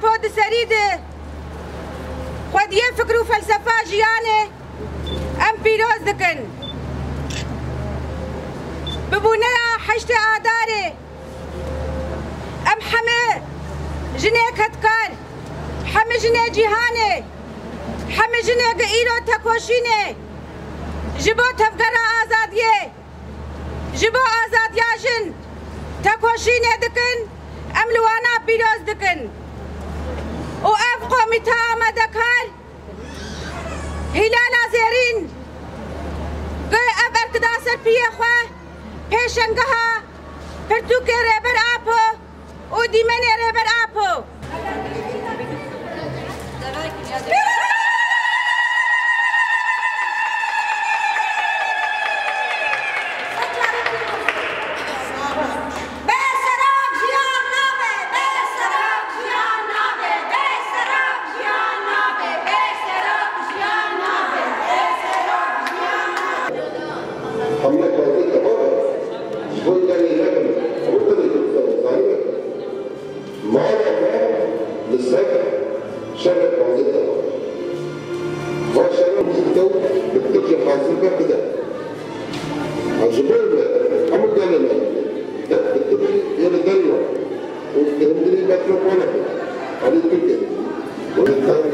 بود سريده خود يفكروا فلسفة جيانه ام بيروز دكن ببونيا حشت آداره ام حمي جنه كتكار حمي جنه جيهانه حمي جنه قئيرو تكوشينه جبو تفقر آزاديه جبو آزادياجن تكوشينه دكن ام لوانا بيروز دكن و اف قومي تاما دكار هلالا زيرين قوي اف ارتداسر بيه خواه پیشنگها پرتوک ریبر آپو و دیمن ریبر آپو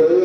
Ada